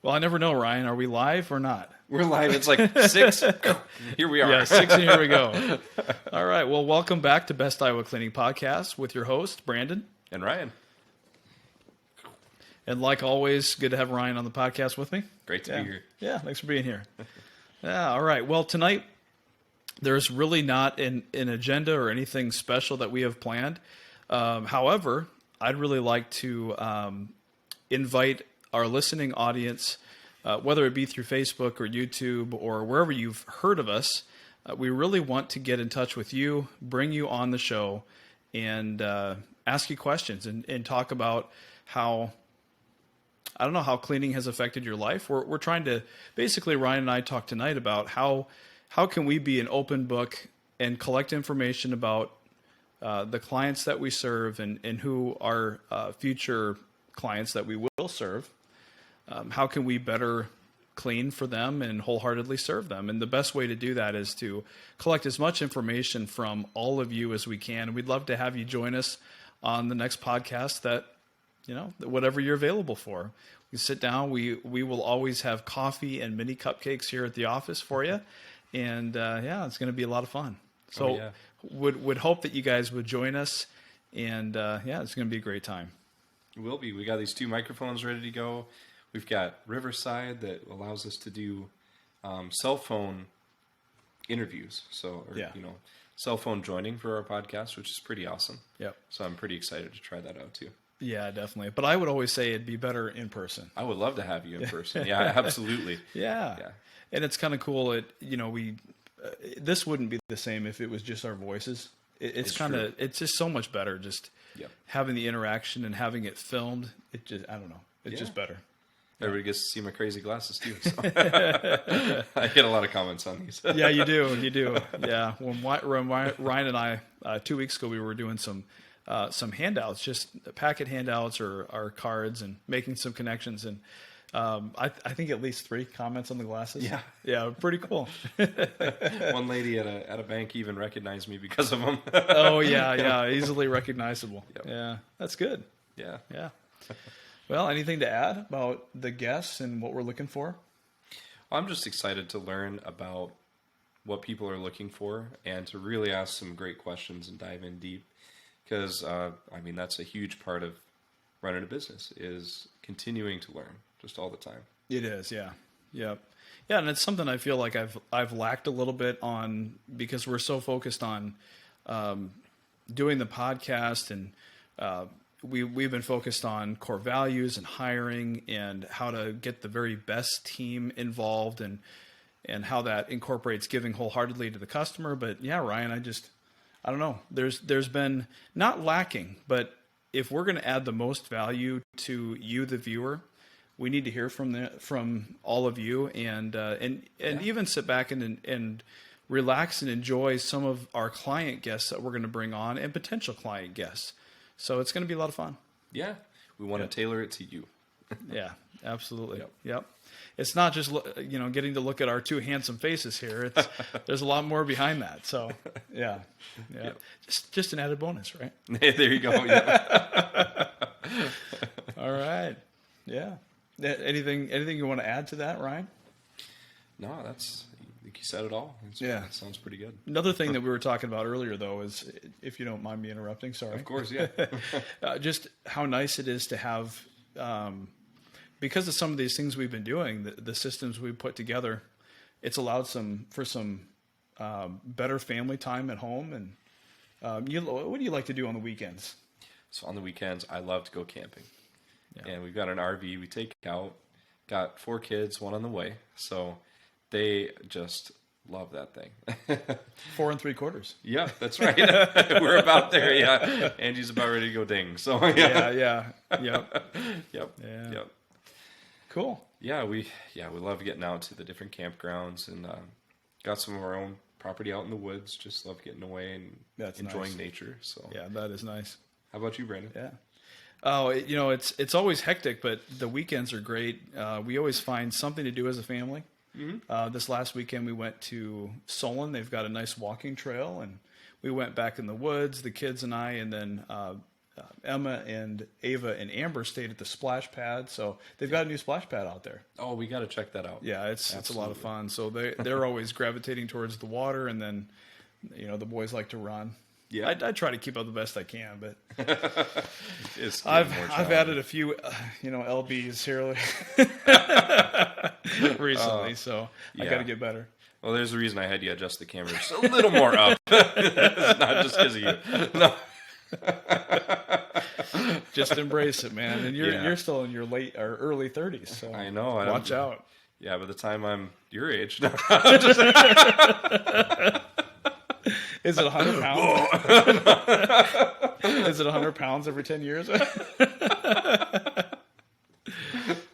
Well, I never know, Ryan. Are we live or not? We're live. It's like 6. Here we are. Yeah, 6 and here we go. All right. Well, welcome back to Best Iowa Cleaning Podcast with your host, Brandon. And Ryan. And like always, good to have Ryan on the podcast with me. Great to be here. Yeah, thanks for being here. Yeah, all right. Well, tonight, there's really not an agenda or anything special that we have planned. However, I'd really like to invite our listening audience, whether it be through Facebook or YouTube or wherever you've heard of us, we really want to get in touch with you, bring you on the show, and ask you questions and talk about how, I don't know, how cleaning has affected your life. We're trying to, basically, Ryan and I talk tonight about how can we be an open book and collect information about the clients that we serve and who are future clients that we will serve. How can we better clean for them and wholeheartedly serve them? And the best way to do that is to collect as much information from all of you as we can. We'd love to have you join us on the next podcast that, whatever you're available for. We sit down. We will always have coffee and mini cupcakes here at the office for you. And it's going to be a lot of fun. So would hope that you guys would join us. And it's going to be a great time. It will be. We got these 2 microphones ready to go. We've got Riverside that allows us to do cell phone interviews. Cell phone joining for our podcast, which is pretty awesome. Yep. So I'm pretty excited to try that out too. Yeah, definitely. But I would always say it'd be better in person. I would love to have you in person. Yeah, absolutely. Yeah. And it's kind of cool. This wouldn't be the same if it was just our voices. It's just so much better just having the interaction and having it filmed. I don't know. It's just better. Everybody gets to see my crazy glasses too. So. I get a lot of comments on these. Yeah, you do. Yeah. When Ryan and I, 2 weeks ago, we were doing some handouts, just packet handouts or cards, and making some connections. And I think at least 3 comments on the glasses. Yeah, pretty cool. One lady at a bank even recognized me because of them. Oh yeah, easily recognizable. Yep. Yeah, that's good. Yeah. Well, anything to add about the guests and what we're looking for? I'm just excited to learn about what people are looking for and to really ask some great questions and dive in deep. Because, that's a huge part of running a business is continuing to learn just all the time. It is, yeah. Yep. Yeah, and it's something I feel like I've lacked a little bit on because we're so focused on doing the podcast and we've been focused on core values and hiring and how to get the very best team involved and how that incorporates giving wholeheartedly to the customer. But yeah, Ryan, I don't know. There's been not lacking, but if we're going to add the most value to you, the viewer, we need to hear from all of you and even sit back and relax and enjoy some of our client guests that we're going to bring on and potential client guests. So it's going to be a lot of fun. Yeah, we want to tailor it to you. Yeah, absolutely. Yep. It's not just getting to look at our 2 handsome faces here. There's a lot more behind that. So yeah. Yep. Just an added bonus, right? There you go. Yeah. All right. Yeah. Anything you want to add to that, Ryan? No, I think you said it all. It sounds pretty good. Another thing that we were talking about earlier, though, is, if you don't mind me interrupting, sorry. Of course, yeah. Just how nice it is to have, because of some of these things we've been doing, the systems we put together, it's allowed for some better family time at home. And what do you like to do on the weekends? So on the weekends, I love to go camping. Yeah. And we've got an RV we take out. Got 4 kids, 1 on the way. So they just love that thing. 4 3/4. Yeah, that's right. We're about there. Yeah, Angie's about ready to go ding. So Yep. Cool. Yeah, we love getting out to the different campgrounds and got some of our own property out in the woods. Just love getting away and enjoying nature. So yeah, that is nice. How about you, Brandon? Yeah. Oh, it's always hectic, but the weekends are great. We always find something to do as a family. Mm-hmm. This last weekend we went to Solon. They've got a nice walking trail, and we went back in the woods, the kids and I, and then Emma and Ava and Amber stayed at the splash pad, so they've got a new splash pad out there. Oh, we got to check that out. Yeah, it's a lot of fun. So they're always gravitating towards the water, and then the boys like to run. Yeah. I try to keep up the best I can, but It's I've getting more added a few lbs here recently, so I got to get better. Well, there's a reason I had you adjust the camera just a little more up. It's not just because of you. No. Just embrace it, man. And Yeah. you're still in your late or early 30s, so I know. watch out. Yeah, by the time I'm your age. Is it 100 pounds? Is it 100 pounds every 10 years?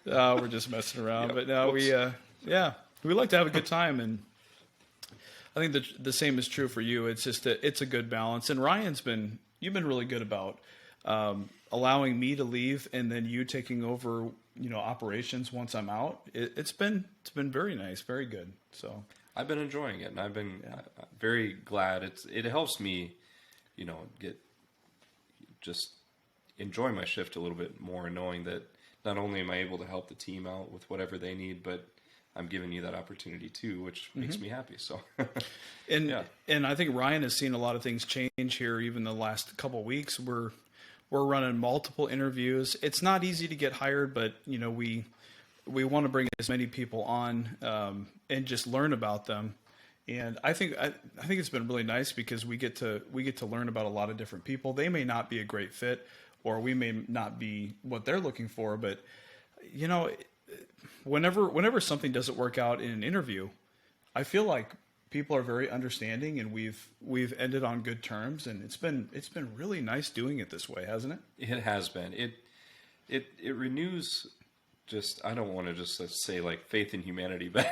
We're just messing around. Yep. But no, we like to have a good time, and I think the same is true for you. It's just it's a good balance. And you've been really good about allowing me to leave, and then you taking over, operations once I'm out. It's been very nice, very good. So I've been enjoying it, and I've been very glad. It helps me, just enjoy my shift a little bit more, knowing that not only am I able to help the team out with whatever they need, but I'm giving you that opportunity too, which makes me happy. So, and I think Ryan has seen a lot of things change here, even the last couple of weeks. We're running multiple interviews. It's not easy to get hired, but we want to bring as many people on and just learn about them. And I think it's been really nice because we get to learn about a lot of different people. They may not be a great fit, or we may not be what they're looking for, but whenever something doesn't work out in an interview, I feel like people are very understanding, and we've ended on good terms, and it's been really nice doing it this way, hasn't it? it has been. It renews. I don't want to just say like faith in humanity, but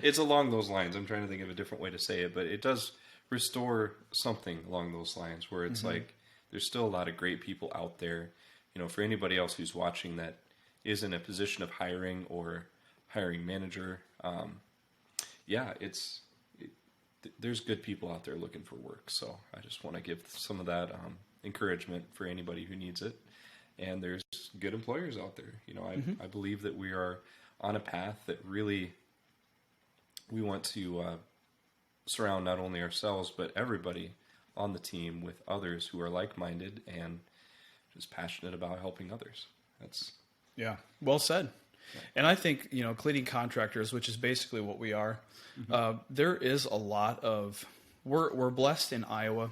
it's along those lines. I'm trying to think of a different way to say it, but it does restore something along those lines where it's like there's still a lot of great people out there. For anybody else who's watching that is in a position of hiring or hiring manager, there's good people out there looking for work. So I just want to give some of that encouragement for anybody who needs it. And there's good employers out there. I believe that we are on a path that really we want to surround not only ourselves, but everybody on the team with others who are like-minded and just passionate about helping others. Yeah, well said. Yeah. And I think, cleaning contractors, which is basically what we are, there is a lot of, we're blessed in Iowa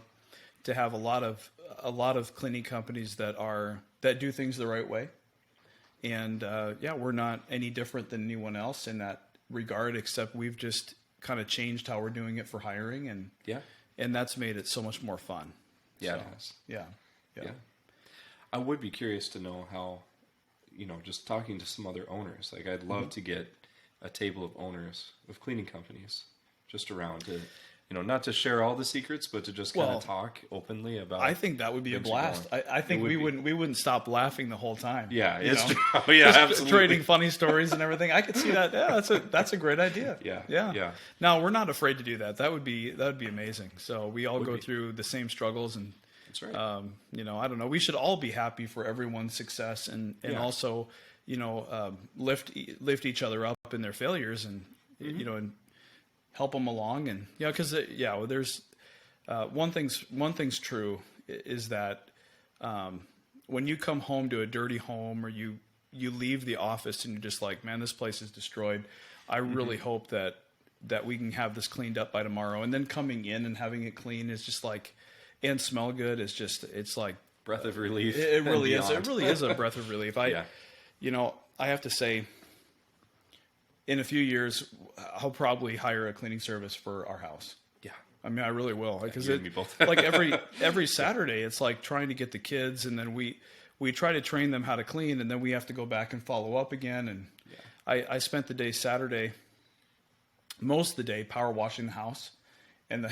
to have a lot of cleaning companies that do things the right way. And we're not any different than anyone else in that regard, except we've just kind of changed how we're doing it for hiring, and that's made it so much more fun. Yeah, so, it has. Yeah. I would be curious to know how, just talking to some other owners, like I'd love to get a table of owners of cleaning companies just around to, not to share all the secrets, but to just kind of talk openly about. I think that would be a blast. I think we wouldn't stop laughing the whole time. Yeah, it's true. Yeah, absolutely. Trading funny stories and everything. I could see that. Yeah, that's a great idea. Yeah. Now we're not afraid to do that. That would be amazing. So we all go through the same struggles, and that's right. I don't know. We should all be happy for everyone's success, and also, lift each other up in their failures, and and help them along. And because there's one thing's true is that when you come home to a dirty home, or you leave the office and you're just like, man, this place is destroyed. I really hope that we can have this cleaned up by tomorrow. And then coming in and having it clean is just like, and smell good is just, it's like breath of relief. It really is. It really is a breath of relief. I have to say, in a few years, I'll probably hire a cleaning service for our house. Yeah. I mean, I really will. Because both. like every Saturday, it's like trying to get the kids, and then we try to train them how to clean, and then we have to go back and follow up again. And I spent the day Saturday, most of the day, power washing the house. And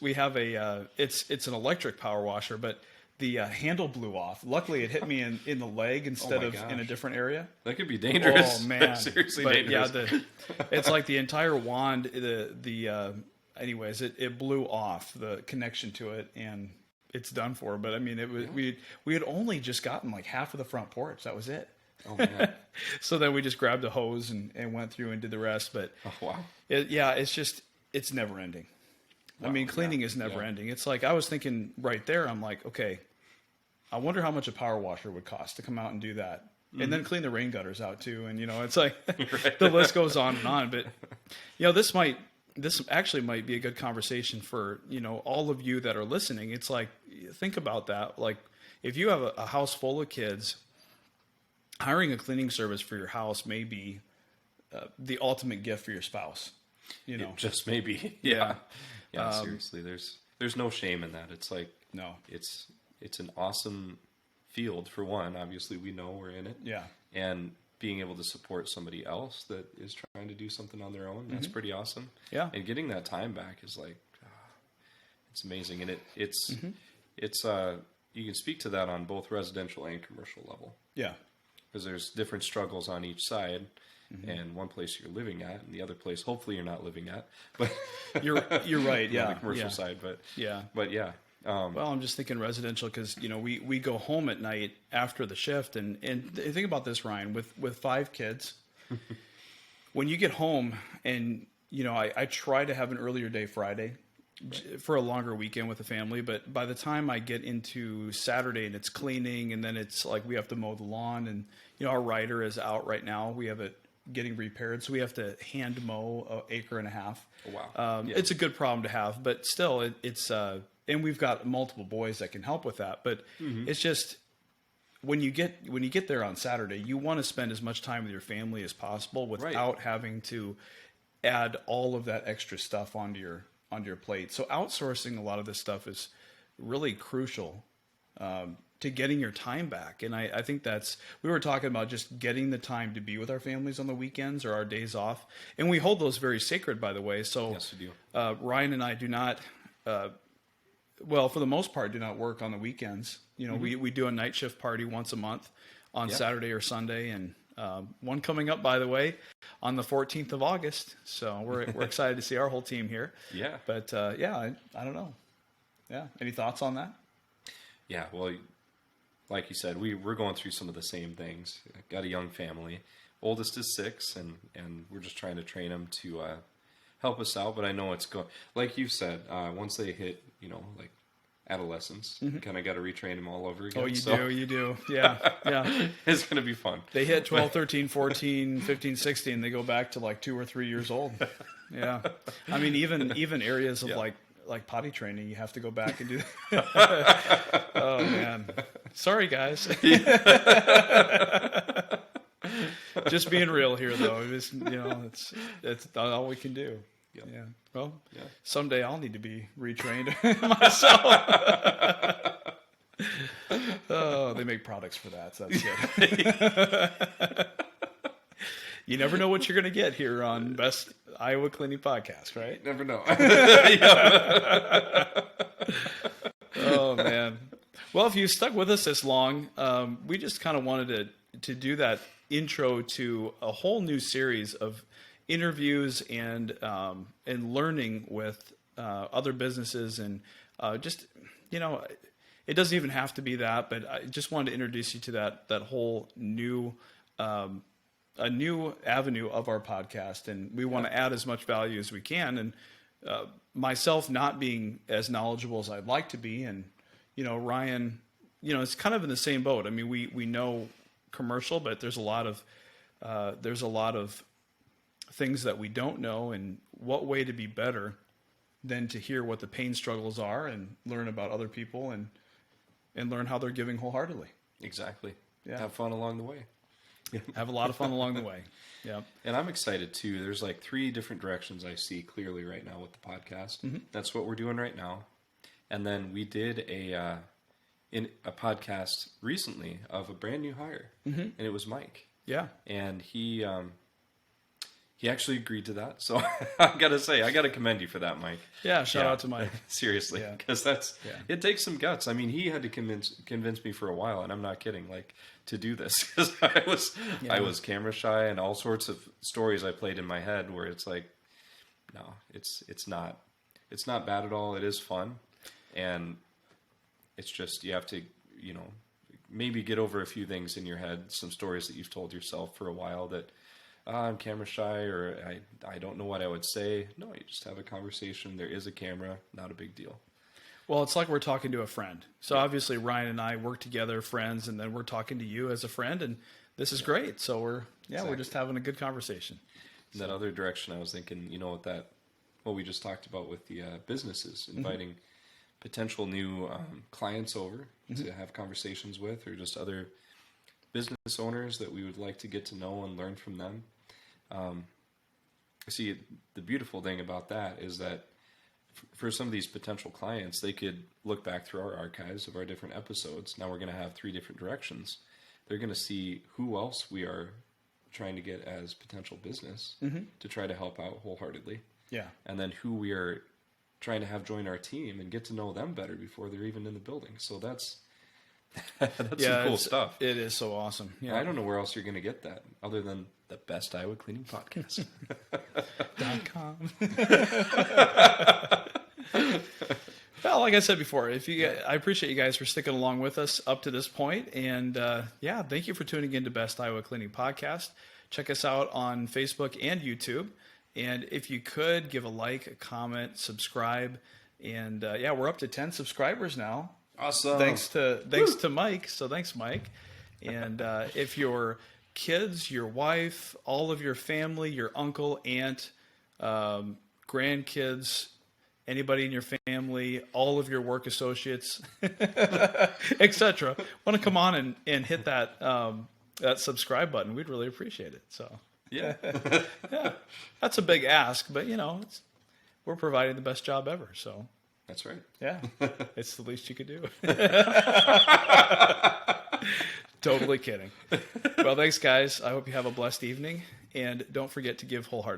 we have it's an electric power washer, but the handle blew off. Luckily, it hit me in the leg instead of in a different area. That could be dangerous. Oh man, seriously dangerous. Yeah, it's like the entire wand. Anyways, it blew off the connection to it, and it's done for. But I mean, it was we had only just gotten like half of the front porch. That was it. Oh man. So then we just grabbed a hose and went through and did the rest. But Oh wow. it's never ending. I mean, cleaning is never ending. It's like I was thinking right there. I'm like, okay, I wonder how much a power washer would cost to come out and do that. And then clean the rain gutters out too. And, it's like the list goes on and on. But, this actually might be a good conversation for, all of you that are listening. It's like, think about that. Like if you have a house full of kids, hiring a cleaning service for your house may be the ultimate gift for your spouse, Just maybe. Yeah. Yeah. Seriously. There's no shame in that. It's like, No. it's an awesome field for one. Obviously we know we're in it. Yeah. And being able to support somebody else that is trying to do something on their own, that's pretty awesome. Yeah. And getting that time back is like, it's amazing. And it's you can speak to that on both residential and commercial level. Yeah. Because there's different struggles on each side. And one place you're living at, and the other place hopefully you're not living at. But You're right. Yeah. on the commercial yeah. side, but Yeah. yeah. Well, I'm just thinking residential because we go home at night after the shift, and think about this, Ryan, with 5 kids. When you get home, and I try to have an earlier day Friday for a longer weekend with the family, but by the time I get into Saturday and it's cleaning, and then it's like we have to mow the lawn, and our rider is out right now. We have it getting repaired, so we have to hand mow an acre and a half. Oh, wow. It's a good problem to have, but still, it's and we've got multiple boys that can help with that. But it's just when you get there on Saturday, you want to spend as much time with your family as possible without having to add all of that extra stuff onto your plate. So outsourcing a lot of this stuff is really crucial to getting your time back. And I think we were talking about just getting the time to be with our families on the weekends or our days off. And we hold those very sacred, by the way. So Yes, we do. Ryan and I do not, for the most part, do not work on the weekends. We do a night shift party once a month on Saturday or Sunday. And one coming up, by the way, on the 14th of August. So we're excited to see our whole team here. Yeah. But I don't know. Yeah. Any thoughts on that? Yeah, well, like you said, we're going through some of the same things. I've got a young family. Oldest is 6, and we're just trying to train them to help us out. But I know it's going, like you said, once they hit, like adolescence, kind of got to retrain them all over again. Oh, you do. Yeah, yeah. It's going to be fun. They hit 12, 13, 14, 15, 16. They go back to like 2 or 3 years old. Yeah. I mean, even areas of like potty training, you have to go back and do that. Oh man, sorry guys. Just being real here, though. It's all we can do. Yep. Yeah. Well, Yeah. someday I'll need to be retrained myself. Oh, they make products for that, so that's good. You never know what you're going to get here on Best Iowa Cleaning Podcast, right? Never know. Oh man. Well, if you stuck with us this long, we just kind of wanted to do that intro to a whole new series of interviews and learning with other businesses, and just it doesn't even have to be that, but I just wanted to introduce you to that whole new a new avenue of our podcast, and we want to add as much value as we can. And myself not being as knowledgeable as I'd like to be, and Ryan, it's kind of in the same boat. I mean, we know commercial, but there's a lot of things that we don't know, and what way to be better than to hear what the pain struggles are and learn about other people and learn how they're giving wholeheartedly. Exactly. Yeah. Have fun along the way. Have a lot of fun along the way. Yeah. And I'm excited too. There's like 3 different directions I see clearly right now with the podcast. That's what we're doing right now. And then we did a podcast recently of a brand new hire, and it was Mike. Yeah. And he actually agreed to that. So I got to say, I got to commend you for that, Mike. Yeah. Shout out to Mike. Seriously, Yeah. because it takes some guts. I mean, he had to convince me for a while, and I'm not kidding, like, to do this, because I was camera shy, and all sorts of stories I played in my head where it's like, no, it's not bad at all. It is fun, and It's just you have to, maybe get over a few things in your head, some stories that you've told yourself for a while that I'm camera shy or I don't know what I would say. No, you just have a conversation. There is a camera, not a big deal. Well, it's like we're talking to a friend. So obviously Ryan and I work together, friends, and then we're talking to you as a friend, and this is great. So we're just having a good conversation. In that other direction, I was thinking, what we just talked about with the businesses, inviting potential new clients over to have conversations with, or just other business owners that we would like to get to know and learn from them. See, the beautiful thing about that is that for some of these potential clients, they could look back through our archives of our different episodes. Now we're going to have 3 different directions. They're going to see who else we are trying to get as potential business to try to help out wholeheartedly. Yeah. And then who we are trying to have join our team and get to know them better before they're even in the building. So that's some cool stuff. It is so awesome. Yeah. I don't know where else you're going to get that other than the Best Iowa Cleaning Podcast. .com. Well, like I said before, I appreciate you guys for sticking along with us up to this point, and thank you for tuning in to Best Iowa Cleaning Podcast. Check us out on Facebook and YouTube, and if you could give a like, a comment, subscribe, and we're up to 10 subscribers now. Awesome! Thanks to Mike. So thanks, Mike. And if your kids, your wife, all of your family, your uncle, aunt, grandkids, anybody in your family, all of your work associates, etc., want to come on and hit that subscribe button, we'd really appreciate it. So yeah, that's a big ask, but we're providing the best job ever. So that's right. Yeah, it's the least you could do. Totally kidding. Well, thanks, guys. I hope you have a blessed evening, and don't forget to give wholeheartedly.